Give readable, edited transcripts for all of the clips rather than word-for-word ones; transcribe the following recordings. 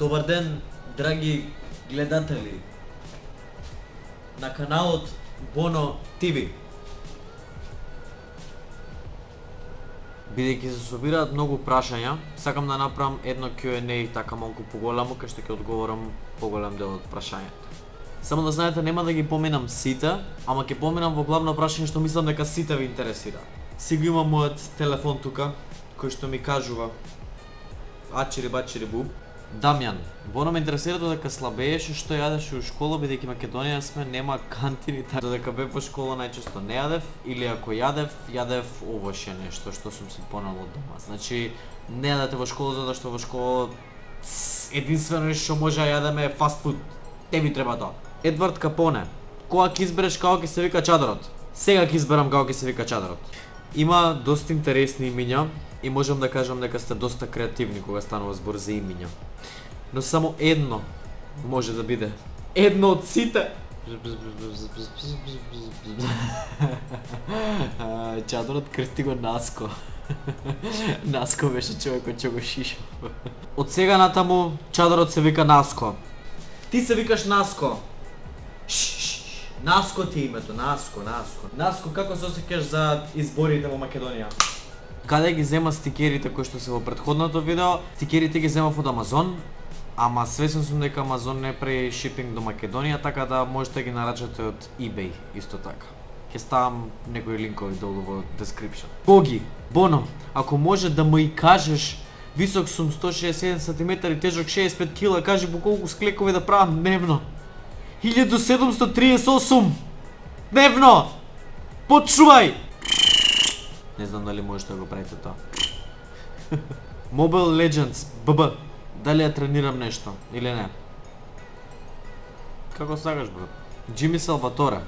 Добар ден, драги гледатели на каналот Боно ТВ. Бидејќи се собираат многу прашања, сакам да направам едно Q&A така малку поголемо, кај што ќе одговорам поголем дел од прашањата. Само да знаете, нема да ги поминам сите, ама ќе поминам во главно прашање што мислам дека сите ви интересира. Си го имам мојот телефон тука, кој што ми кажува ачири бачири буб. Дамјан, Боно ме интересира додека слабееше што јадеше у школа, бидејќи Македонија сме, нема кантини, така додека бев во школа најчесто не јадев, или ако јадев овоше нешто што сум си понел од дома. Значи, не јадете во школа затоа што во школа единствено нешто што може да јадеме е фаст фуд. Не ви треба тоа. Едвард Капоне, кога ќе избереш како ќе се вика чадорот? Сега ќе изберам како ќе се вика чадорот. Има доста интересни имиња и можам да кажам дека сте доста креативни кога станува збор за имиња. Но само едно може да биде. Едно од сите. Чадорот крсти го Наско. Наско беше човекот што го шишав. Од сега натаму чадорот се вика Наско. Ти се викаш Наско. Наско ти името, Наско. Наско, како се осеќаш за изборите во Македонија? Каде ги зема стикерите кои што се во претходното видео? Стикерите ги земав од Амазон, ама свесен сум дека Амазон не прави шипинг до Македонија, така да можете да ги нарачате од eBay исто така. Ќе ставам некои линкови долу во description. Боги, Боно, ако може да му и кажеш, висок сум 161 см и тежок 65 кг, кажи по колку склекови да правам дневно. 1738 дневно. Почувај. Не знам дали можете да го правите тоа. Mobile Legends ББ. Дали ја тренирам нешто или не? Како сакаш, брат? Джими Салваторе.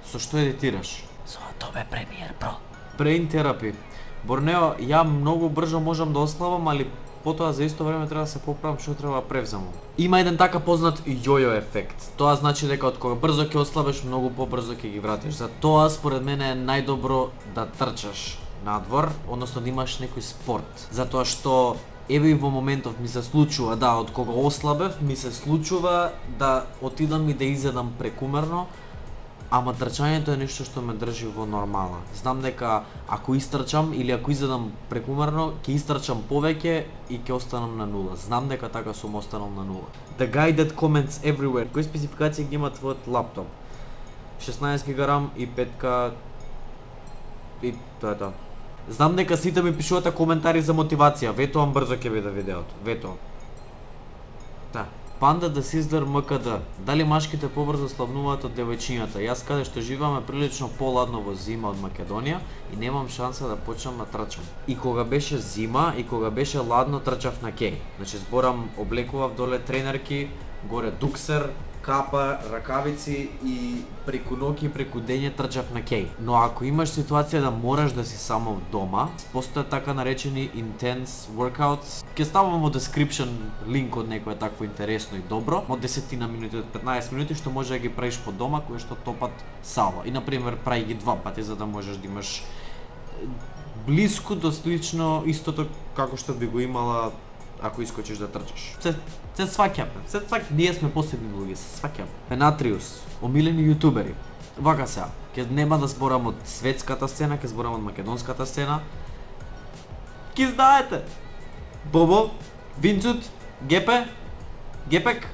Со што едитираш? Со Adobe Premiere Pro. Brain Therapy. Борнео, ја многу брзо можам да ослабам, али потоа за исто време треба да се поправам што треба да превземам. Има еден така познат јојо ефект. Тоа значи дека од кога брзо ќе ослабеш, многу побрзо ќе ги вратиш. За тоа според мене е најдобро да трчаш надвор, односно да имаш некој спорт. Затоа што еве и во моментов ми се случува, да, од кога ослабев, ми се случува да отидам и да изедам прекумерно, ама трчањето е нешто што ме држи во нормала. Знам дека ако истрчам или ако изедам прекумерно, ќе истрчам повеќе и ќе останам на нула. Знам дека така сум останал на нула. The guy that comments everywhere. Кои спецификации ги има твојот лаптоп? 16 гигабайт и 5К и тоа е тоа. Знам дека сите ми пишувате коментари за мотивација. Ветувам брзо ќе биде видеото. Ветувам. Да. Панда да Сиздар МКД. Дали машките побрзо слабнуваат од девојчињата? Јас каде што живеам е прилично поладно во зима од Македонија и немам шанса да почнам да трчам. И кога беше зима и кога беше ладно трчав на кеј. Значи зборам, облекував доле тренерки, горе дуксер, капа, ракавици и преку ноќ и преку дење трчав на кеј. Но ако имаш ситуација да мораш да си само дома, постојат така наречени intense workouts. Ќе ставам во description линк од некое такво интересно и добро, од 10 на минути, од 15 минути, што може да ги правиш по дома, кои што топат сало. И например, прави ги 2 пати за да можеш да имаш блиску до слично истото како што би го имала ако искочиш да трчаш. Се сваќаме. Ние сме посебни луѓе, се сваќаме. Пенатриус, омилени јутубери. Вака сега, ќе нема да зборам од светската сцена, ќе зборам од македонската сцена. Ки знаете? Бобо, Винцут, Гепе, Гепек?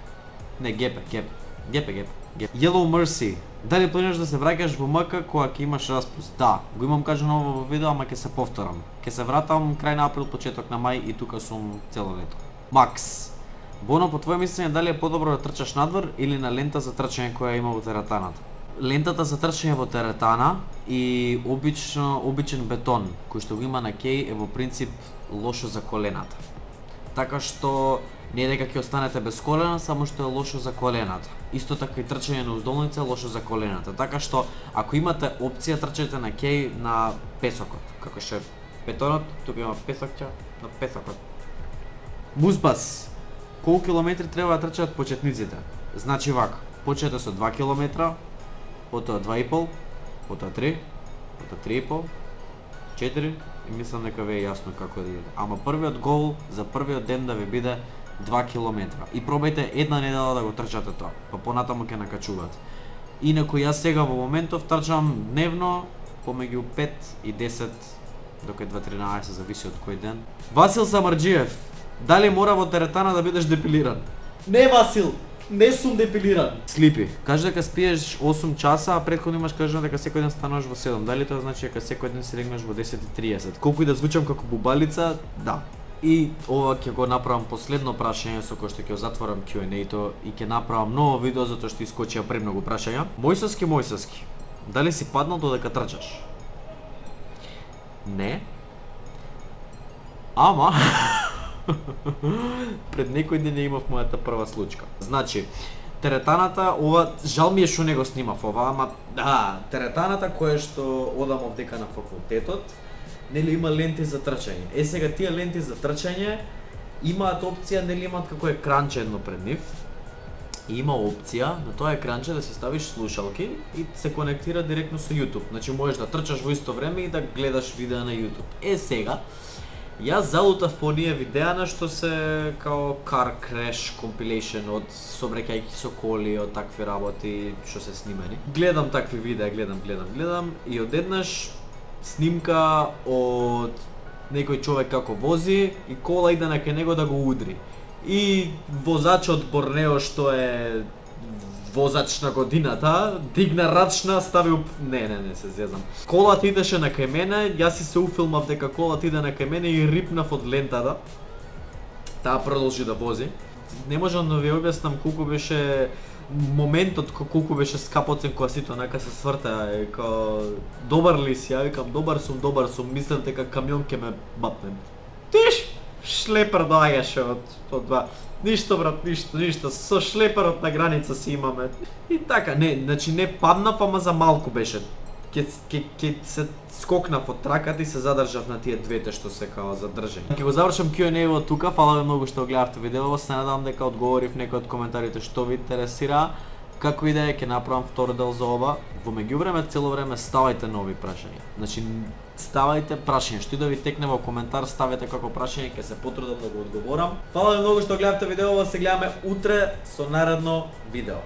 Не, Гепе. Yellow Mercy. Дали планираш да се враќаш во МК кога ќе имаш распуст? Да, го имам кажано во видео, ама ќе се повторам. Ќе се вратам крај на април, почеток на мај и тука сум цело лето. Макс. Боно, по твое мислење, дали е подобро да трчаш надвор или на лента за трчање која има во теретаната? Лентата за трчање во теретана и обичен бетон кој што го има на кеј е во принцип лошо за колената. Така што не дека ќе останете без колена, само што е лошо за колената. Исто така и трчање на уздолница е лошо за колената. Така што ако имате опција, трчајте на кеј на песокот. Како што е бетонот, тука има песокче на песокот. Музбас. Колку километри треба да трчаат почетниците? Значи вака, почнете со 2 километра, потоа 2,5, потоа 3, потоа 3,5, 4 и мислам дека ве е јасно како да иде. Ама првиот гол за првиот ден да ви биде 2 километра. И пробајте една недела да го трчате тоа, па понатаму ќе накачувате. Инаку јас сега во моментов трчам дневно помеѓу 5 и 10 до 2-13, зависи од кој ден. Васил Самарџиев, дали мора во теретана да бидеш депилиран? Не, Васил, не сум депилиран. Слипи, кажи дека спиеш 8 часа, а претходно имаш кажано дека секој ден стануваш во 7. Дали тоа значи дека секој ден си легнеш во 10:30? Колку и да звучам како бубалица, да. И ова ќе го направам последно прашање со кое што ќе затворам Q&A-то и ќе направам ново видео затоа што искочија премногу прашања. Мојсовски, дали си паднал додека трчаш? Не. Ама пред некој ден ја имав мојата прва случка. Значи, теретаната, ова жал ми е што не го снимав ова, ама теретаната која што одам овдека на факултетот, нели има ленти за трчање. Сега тие ленти за трчање имаат опција, нели имаат како екранче едно пред нив. И има опција на тоа екранче да си ставиш слушалки и се конектира директно со YouTube. Значи можеш да трчаш во исто време и да гледаш видеа на YouTube. Сега јас залутав по оние видеа на што се као car crash compilation од собреќајки со коли, од такви работи што се снимани. Гледам такви видеа, гледам и одеднаш снимка од некој човек како вози и кола иде на кај него да го удри. И возачот Борнео што е возач на годината, дигна рачна, ставил... Не, се зезам. Колата идеше на кај мене, јас си се уфилмав дека колата иде на кај мене и рипнав од лентата. Таа продолжи да вози. Не можам да ви објаснам колку беше моментот, колку беше скапоцен кога сите онака се сврта, добар ли си, ја викам добар сум, мислев дека камион ќе ме бапне. Тиш, шлепер доаѓаше од два. Ништо брат, ништо, со шлеперот на граница си имаме. И така, значи не паднав, ама за малку беше. Ке се скокнав од траката и се задржав на тие двете што се као задржани. Ќе го завршам Q&A-во тука, фала ви многу што гледавте видео, се надевам дека одговорив некои од коментарите што ви интересира. Како и да е, ќе направам втор дел за ова. Во меѓувреме, цело време ставајте нови прашања. Значи, ставајте прашања, што и да ви текне во коментар, ставете како прашање, ќе се потрудам да го одговорам. Фала ви многу што гледавте видео, се гледаме утре со наредно видео.